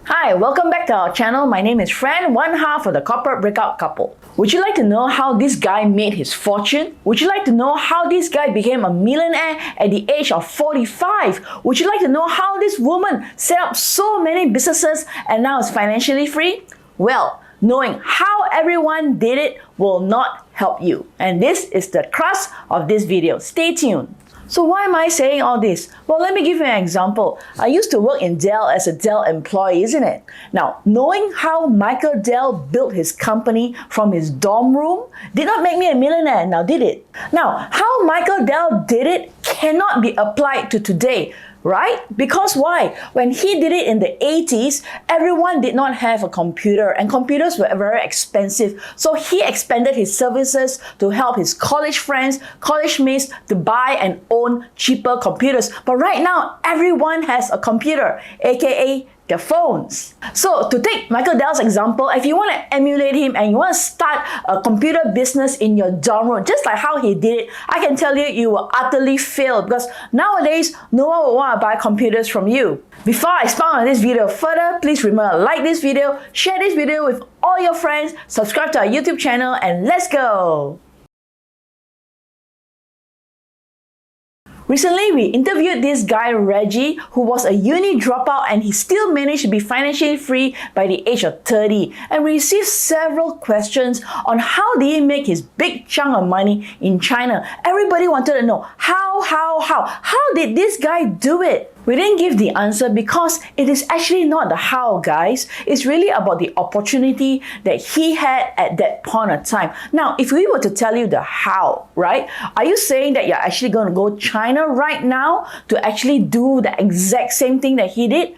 Hi, welcome back to our channel. My name is Fran, one half of the Corporate Breakout Couple. Would you like to know how this guy made his fortune? Would you like to know how this guy became a millionaire at the age of 45? Would you like to know how this woman set up so many businesses and now is financially free? Well, knowing how everyone did it will not help you. And this is the crux of this video. Stay tuned. So why am I saying all this? Well, let me give you an example. I used to work in Dell as a Dell employee, isn't it? Now, knowing how Michael Dell built his company from his dorm room did not make me a millionaire, now did it? Now, how Michael Dell did it cannot be applied to today, right? Because why? When he did it in the 80s, everyone did not have a computer and computers were very expensive. So he expanded his services to help his college friends, college mates to buy and own cheaper computers. But right now, everyone has a computer, aka their phones. So to take Michael Dell's example, if you want to emulate him and you want to start a computer business in your dorm room, just like how he did it, I can tell you, you will utterly fail because nowadays, no one will want to buy computers from you. Before I expound on this video further, please remember to like this video, share this video with all your friends, subscribe to our YouTube channel, and let's go! Recently, we interviewed this guy, Reggie, who was a uni dropout and he still managed to be financially free by the age of 30. And we received several questions on how did he make his big chunk of money in China. Everybody wanted to know, how did this guy do it? We didn't give the answer because it is actually not the how, guys. It's really about the opportunity that he had at that point of time. Now, if we were to tell you the how, right? Are you saying that you're actually going to go China right now to actually do the exact same thing that he did?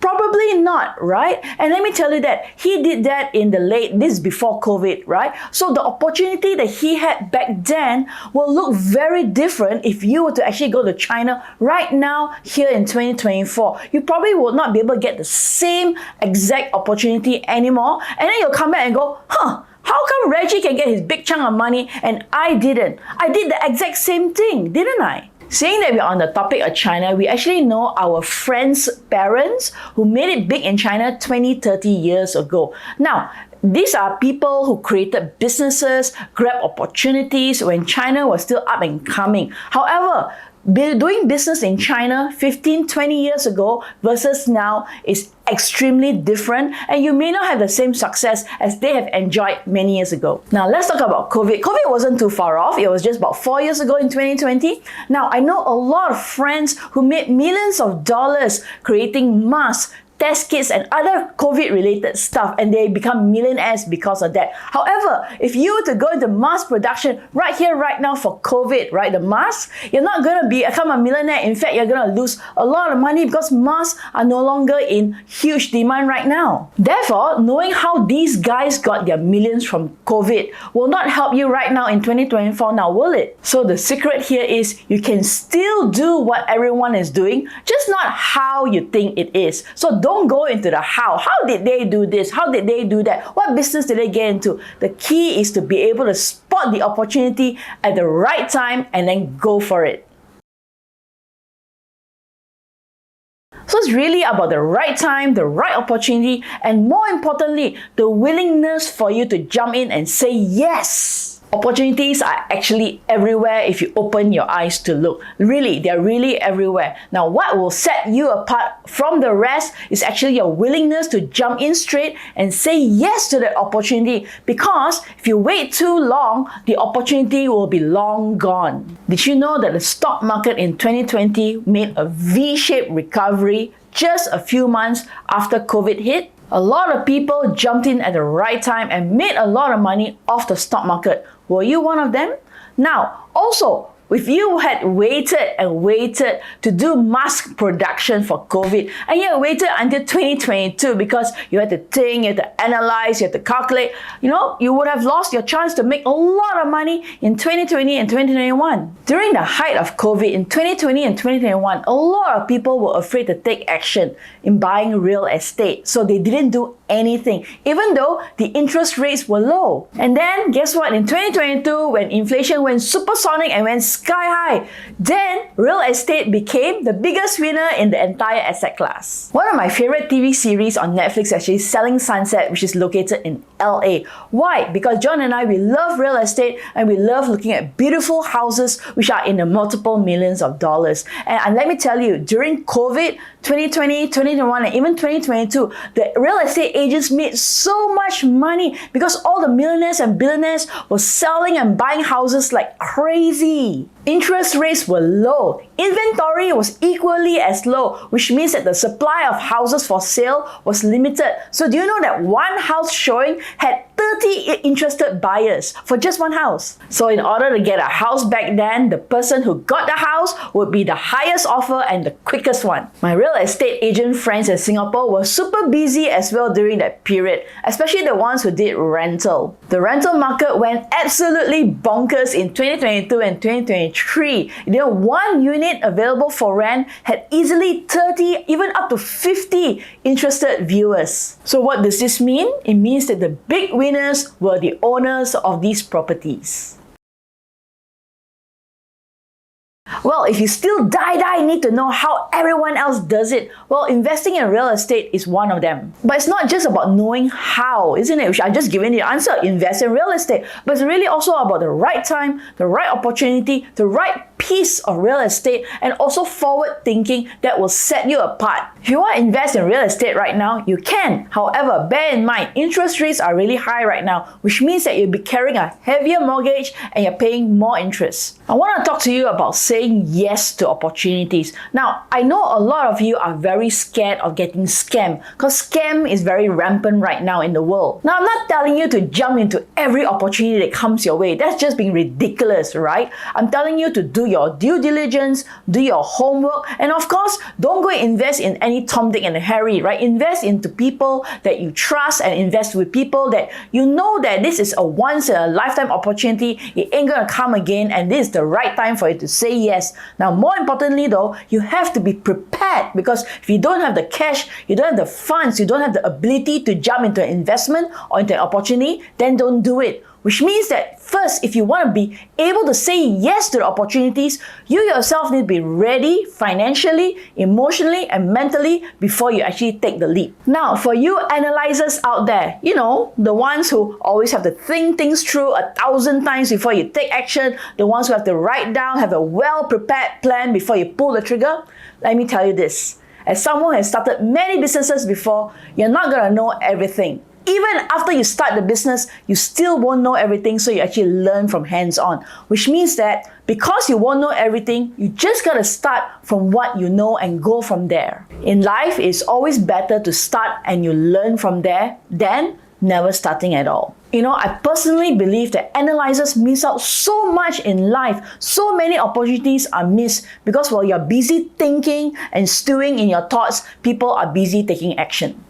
Probably not, right? And let me tell you that he did that in this is before COVID, right? So the opportunity that he had back then will look very different if you were to actually go to China right now, here in 2024. You probably will not be able to get the same exact opportunity anymore. And then you'll come back and go, how come Reggie can get his big chunk of money and I didn't? I did the exact same thing, didn't I? Saying that we're on the topic of China, we actually know our friends' parents who made it big in China 20, 30 years ago. Now, these are people who created businesses, grabbed opportunities when China was still up and coming. However, doing business in China 15, 20 years ago versus now is extremely different, and you may not have the same success as they have enjoyed many years ago. Now let's talk about COVID. COVID wasn't too far off. It was just about 4 years ago in 2020. Now I know a lot of friends who made millions of dollars creating masks, test kits and other COVID related stuff, and they become millionaires because of that. However, if you were to go into mass production right here, right now for COVID, right, the masks, you're not going to become a millionaire. In fact, you're going to lose a lot of money because masks are no longer in huge demand right now. Therefore, knowing how these guys got their millions from COVID will not help you right now in 2024 now, will it? So the secret here is you can still do what everyone is doing, just not how you think it is. So don't go into the how. How did they do this? How did they do that? What business did they get into? The key is to be able to spot the opportunity at the right time and then go for it. So it's really about the right time, the right opportunity, and more importantly, the willingness for you to jump in and say yes. Opportunities are actually everywhere if you open your eyes to look. Really, they're really everywhere. Now, what will set you apart from the rest is actually your willingness to jump in straight and say yes to that opportunity, because if you wait too long, the opportunity will be long gone. Did you know that the stock market in 2020 made a V-shaped recovery just a few months after COVID hit? A lot of people jumped in at the right time and made a lot of money off the stock market. Were you one of them? Now, also, if you had waited and waited to do mask production for COVID, and you had waited until 2022 because you had to think, you had to analyze, you had to calculate, you would have lost your chance to make a lot of money in 2020 and 2021. During the height of COVID in 2020 and 2021, a lot of people were afraid to take action in buying real estate. So they didn't do anything, even though the interest rates were low. And then guess what? In 2022, when inflation went supersonic and went sky high. Then, real estate became the biggest winner in the entire asset class. One of my favorite TV series on Netflix actually is Selling Sunset, which is located in LA. Why? Because John and I, we love real estate and we love looking at beautiful houses which are in the multiple millions of dollars. And let me tell you, during COVID, 2020, 2021, and even 2022, the real estate agents made so much money because all the millionaires and billionaires were selling and buying houses like crazy. Interest rates were low. Inventory was equally as low, which means that the supply of houses for sale was limited. So do you know that one house showing had 30 interested buyers for just one house? So in order to get a house back then, the person who got the house would be the highest offer and the quickest one. My real estate agent friends in Singapore were super busy as well during that period, especially the ones who did rental. The rental market went absolutely bonkers in 2022 and 2023. You know, one unit available for rent had easily 30, even up to 50 interested viewers. So what does this mean? It means that the big winners were the owners of these properties. Well, if you still need to know how everyone else does it, well, investing in real estate is one of them. But it's not just about knowing how, isn't it? Which I just given you the answer, invest in real estate. But it's really also about the right time, the right opportunity, the right piece of real estate, and also forward thinking that will set you apart. If you want to invest in real estate right now, you can. However, bear in mind, interest rates are really high right now, which means that you'll be carrying a heavier mortgage and you're paying more interest. I want to talk to you about saying yes to opportunities. Now, I know a lot of you are very scared of getting scammed because scam is very rampant right now in the world. Now, I'm not telling you to jump into every opportunity that comes your way. That's just being ridiculous, right? I'm telling you to do your due diligence, do your homework, and of course, don't go and invest in any Tom, Dick, and Harry, right? Invest into people that you trust and invest with people that you know that this is a once-in-a-lifetime opportunity. It ain't gonna come again, and this is the right time for you to say yes. Now, more importantly though, you have to be prepared, because if you don't have the cash, you don't have the funds, you don't have the ability to jump into an investment or into an opportunity, then don't do it. Which means that first, if you want to be able to say yes to the opportunities, you yourself need to be ready financially, emotionally, and mentally before you actually take the leap. Now, for you analyzers out there, you know, the ones who always have to think things through 1,000 times before you take action, the ones who have to write down, have a well-prepared plan before you pull the trigger, let me tell you this. As someone who has started many businesses before, you're not going to know everything. Even after you start the business, you still won't know everything, so you actually learn from hands-on. Which means that because you won't know everything, you just gotta start from what you know and go from there. In life, it's always better to start and you learn from there than never starting at all. You know, I personally believe that analyzers miss out so much in life. So many opportunities are missed because while you're busy thinking and stewing in your thoughts, people are busy taking action.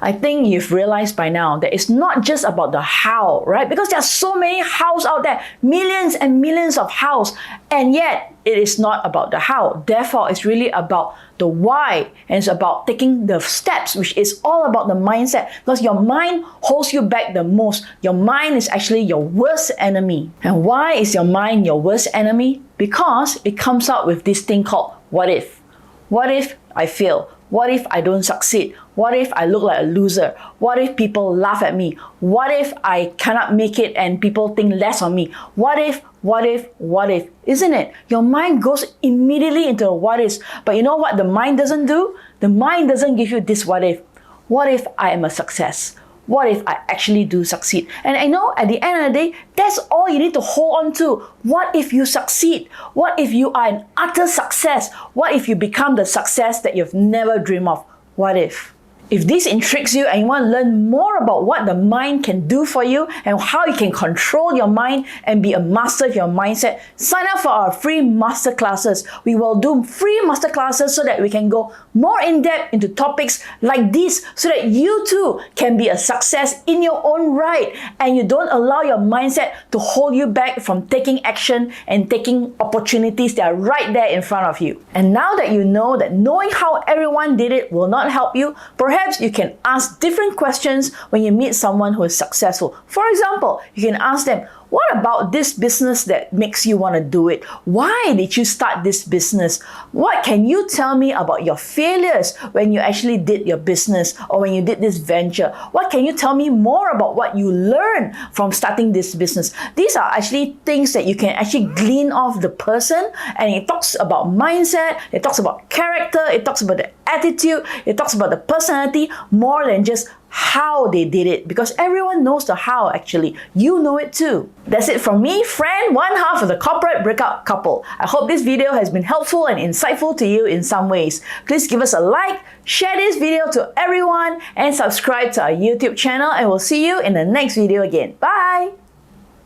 I think you've realized by now that it's not just about the how, right? Because there are so many hows out there, millions and millions of hows, and yet it is not about the how. Therefore, it's really about the why, and it's about taking the steps, which is all about the mindset, because your mind holds you back the most. Your mind is actually your worst enemy. And why is your mind your worst enemy? Because it comes out with this thing called what if. What if I fail? What if I don't succeed? What if I look like a loser? What if people laugh at me? What if I cannot make it and people think less of me? What if, isn't it? Your mind goes immediately into the what ifs. But you know what the mind doesn't do? The mind doesn't give you this what if. What if I am a success? What if I actually do succeed? And I know at the end of the day, that's all you need to hold on to. What if you succeed? What if you are an utter success? What if you become the success that you've never dreamed of? What if? If this intrigues you and you want to learn more about what the mind can do for you and how you can control your mind and be a master of your mindset, sign up for our free masterclasses. We will do free masterclasses so that we can go more in depth into topics like this so that you too can be a success in your own right and you don't allow your mindset to hold you back from taking action and taking opportunities that are right there in front of you. And now that you know that knowing how everyone did it will not help you, perhaps you can ask different questions when you meet someone who is successful. For example, you can ask them, What about this business that makes you want to do it? Why did you start this business? What can you tell me about your failures when you actually did your business or when you did this venture? What can you tell me more about what you learned from starting this business? These are actually things that you can actually glean off the person, and it talks about mindset, it talks about character, it talks about the attitude, it talks about the personality more than just how they did it, because everyone knows the how actually. You know it too. That's it from me, Fran, one half of the Corporate Breakout Couple. I hope this video has been helpful and insightful to you in some ways. Please give us a like, share this video to everyone, and subscribe to our YouTube channel, and we'll see you in the next video again. Bye!